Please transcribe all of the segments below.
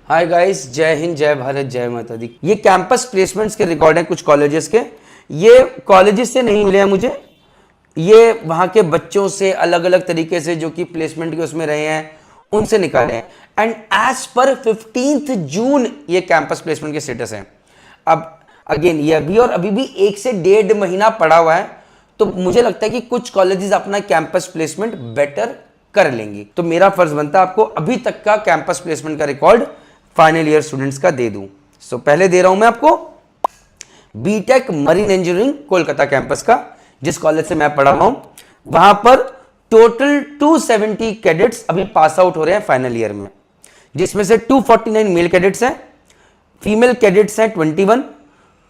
Hi guys, जय हिंद, जय भारत, जय माता दी। ये कैंपस प्लेसमेंट्स के रिकॉर्ड हैं कुछ कॉलेजेस के। ये कॉलेजेस से नहीं मिले हैं मुझे, ये वहां के बच्चों से अलग अलग तरीके से जो कि प्लेसमेंट के उसमें रहे हैं उनसे निकाले हैं। एंड एज पर 15 जून ये कैंपस प्लेसमेंट के स्टेटस हैं। अब अगेन ये अभी भी 1 से 1.5 महीना पड़ा हुआ है, तो मुझे लगता है कि कुछ कॉलेजेस अपना कैंपस प्लेसमेंट बेटर कर लेंगी। तो मेरा फर्ज बनता है आपको अभी तक का कैंपस प्लेसमेंट का रिकॉर्ड फाइनल ईयर स्टूडेंट्स का दे दूं। सो पहले दे रहा हूं मैं आपको BTech marine engineering Kolkata campus का, जिस कॉलेज से मैं पढ़ा रहा हूं। वहां पर टोटल 270 कैडेट्स अभी पास आउट हो रहे हैं फाइनल ईयर में, जिसमें से 249 मेल कैडेट्स हैं, फीमेल कैडेट्स हैं 21,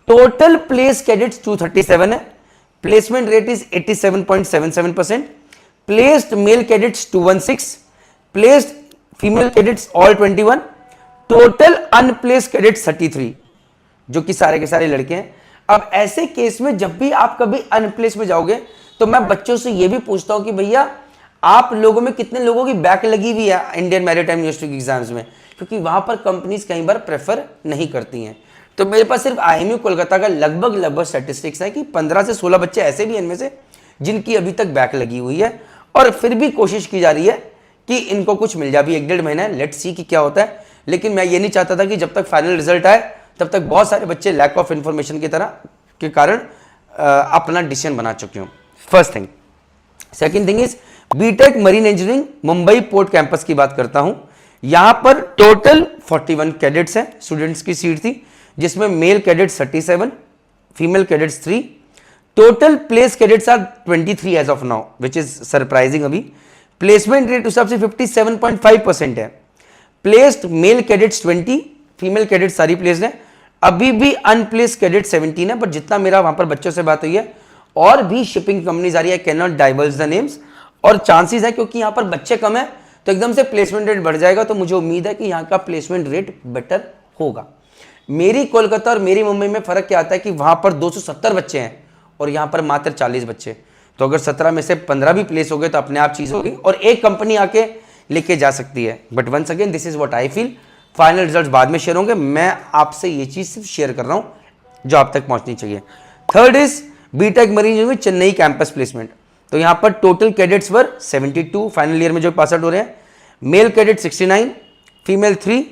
टोटल प्लेस कैडेट्स 237 है, placement rate is 87.77%, placed male cadets 216, placed female cadets all 21, total unplaced cadets 33, जो कि सारे के सारे लड़के हैं। अब ऐसे केस में जब भी आप कभी अनप्लेस में जाओगे तो मैं बच्चों से यह भी पूछता हूं कि भैया आप लोगों में कितने लोगों की बैक लगी हुई है इंडियन मैरीटाइम यूनिवर्सिटी के एग्जाम्स में, क्योंकि वहां पर कंपनीज कई बार प्रेफर नहीं करती हैं। तो मेरे पास सिर्फ आईएमयू कोलकाता का लगभग स्टैटिस्टिक्स है कि 15 से 16 बच्चे ऐसे भी इनमें से जिनकी अभी तक बैक लगी हुई है, और फिर भी कोशिश की जा रही है कि इनको कुछ मिल जाए। भी 1-1.5 महीना है, लेट्स सी कि क्या होता है। लेकिन मैं ये नहीं चाहता था कि जब तक फाइनल रिजल्ट आए तब तक बहुत सारे बच्चे लैक ऑफ इंफॉर्मेशन की तरह के कारण अपना डिसीजन बना चुके हो। First thing. Second thing is BTech marine engineering Mumbai port campus की बात करता हूं। यहां पर टोटल 41 कैडेट्स हैं, स्टूडेंट्स की सीट थी, जिसमें male cadets 37, female cadets 3, total placed cadets are 23 as of now, which is surprising. अभी प्लेसमेंट रेट उस हिसाब से 57.5% है। Placed male cadets 20, female cadets सारी प्लेस्ड है। अभी भी अनप्लेस्ड कैडेट 17 है, बट जितना मेरा वहां पर बच्चों से बात हुई है और भी शिपिंग कंपनीज आ रही है, can not diverse the names, और चांसेस है क्योंकि यहां पर बच्चे कम है तो एकदम से प्लेसमेंट रेट बढ़ जाएगा। तो मुझे उम्मीद है कि यहां का प्लेसमेंट रेट बेटर होगा। मेरी कोलकाता और मेरी मुंबई में फर्क क्या आता है कि वहां पर 270 बच्चे हैं और यहां पर मात्र 40 बच्चे। तो अगर 17 में से 15 भी प्लेस हो गए तो अपने आप चीज होगी और एक कंपनी आके लेके जा सकती है। But once again this is what I feel. Final results बाद में शेयर होंगे, मैं आपसे ये चीज सिर्फ शेयर कर रहा हूं जो आप तक पहुंचनी चाहिए। Third is BTech marine engineering Chennai campus placement. तो यहां पर total cadets were 72 final year में जो पास आउट हो रहे हैं, male cadet 69, female 3,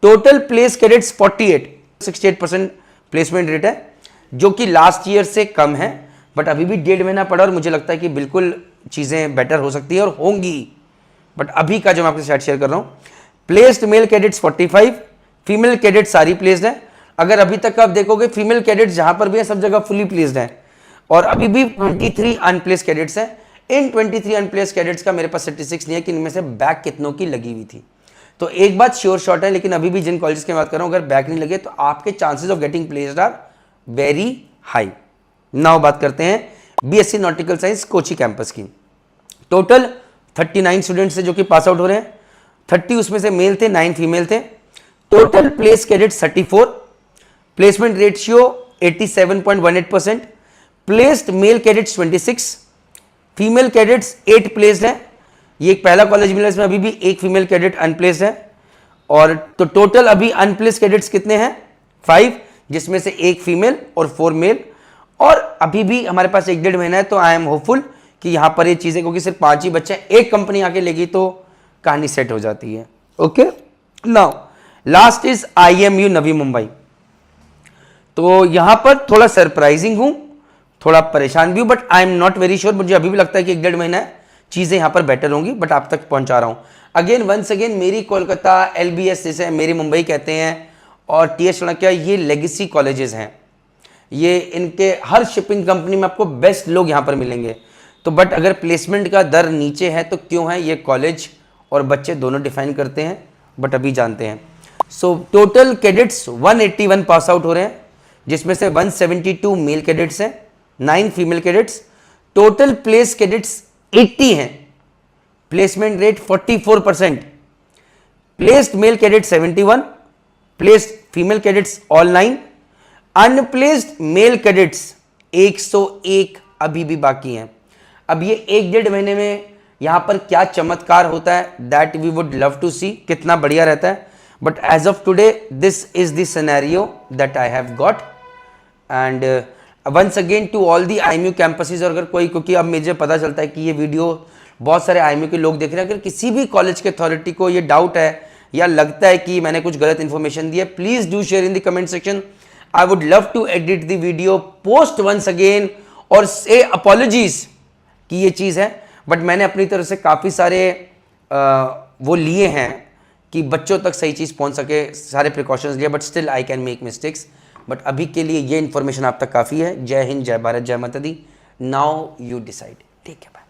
total placed cadets 48, 68% placement rate है, जो कि लास्ट ईयर से कम है। बट अभी भी 1.5 महीना पड़ा और मुझे लगता है कि बिल्कुल चीजें बेटर हो सकती है और होंगी। बट अभी का जो मैं आपके साथ शेयर कर रहा हूं, placed male cadets 45, female cadets सारी प्लेस्ड है। अगर अभी तक आप देखोगे फीमेल कैडेट्स जहां पर भी है सब जगह फुली प्लेस्ड है, और अभी भी 23 अनप्लेस्ड कैडेट्स हैं। इन 23 अनप्लेस्ड कैडेट्स का मेरे पास स्टैटिस्टिक्स नहीं है कि इनमें से बैक कितनों की लगी हुई थी। तो एक बात श्योर शॉर्ट है, लेकिन अभी भी जिन कॉलेज की बात कर रहा हूं, अगर बैक नहीं लगे तो आपके chances of getting placed are very high. Now बात करते हैं BSc nautical science Kochi campus की। टोटल 39 स्टूडेंट्स है जो कि पास आउट हो रहे हैं, 30 उसमें से मेल थे, 9 फीमेल थे। Total placed cadets 34, placement ratio 87.18%, placed male cadets 26, female cadets 8 placed है। ये एक पहला कॉलेज मिला इसमें अभी भी एक फीमेल कैडेट अनप्लेस्ड है। और तो टोटल अभी अनप्लेस्ड कैडेट्स कितने हैं? 5, जिसमें से एक फीमेल और 4 मेल। और अभी भी हमारे पास 1-1.5 महीना है, तो आई एम होपफुल कि यहां पर ये चीजें, क्योंकि सिर्फ 5 ही बच्चे, एक कंपनी आके लेगी तो कहानी सेट हो जाती है। Okay, now last is IMU Navi Mumbai. तो यहां पर थोड़ा सरप्राइजिंग हूं, थोड़ा परेशान भी हूं, but I am not very sure. मुझे अभी भी लगता है कि 1-1.5 महीना है, चीजें यहां पर बेटर होंगी, बट आप तक पहुंचा रहा हूं। अगेन वंस अगेन मेरी कोलकाता, एलबीएस जिसे मेरी मुंबई कहते हैं, और टीएस चाणक्य, ये लेगेसी कॉलेजेस हैं। ये इनके हर शिपिंग कंपनी में आपको बेस्ट लोग यहां पर मिलेंगे। तो बट अगर प्लेसमेंट का दर नीचे है तो क्यों है, ये कॉलेज और बच्चे दोनों डिफाइन करते हैं, बट अभी जानते हैं। सो टोटल कैडेट्स 181 पास आउट हो रहे हैं, जिसमें से 172 मेल कैडेट्स हैं, 9 female cadets. Total placed cadets 80 हैं, placement rate 44%, placed male cadet 71, placed female cadets all 9, unplaced male cadets 101 अभी भी बाकी हैं। अब ये 1-1.5 महीने में यहां पर क्या चमत्कार होता है, that we would love to see, कितना बढ़िया रहता है। But as of today this is the scenario that I have got. And once again to all the IMU campuses, अगर कोई, क्योंकि अब मुझे पता चलता है कि ये वीडियो बहुत सारे IMU के लोग देख रहे हैं, अगर किसी भी कॉलेज के अथॉरिटी को ये डाउट है या लगता है कि मैंने कुछ गलत इन्फॉर्मेशन दी है, please do share in the comment section. I would love to edit the video, post once again और से अपॉलॉजीज कि ये चीज़ है. बट मैंने अपनी तरफ से काफ़ी सारे वो लिए हैं कि बच्चों तक सही चीज़ पहुंच सके, सारे प्रिकॉशंस लिए, but still I can make mistakes. But अभी के लिए ये इन्फॉर्मेशन आप तक काफ़ी है. जय हिंद, जय भारत, जय माता दी. Now you decide. ठीक है, बाय.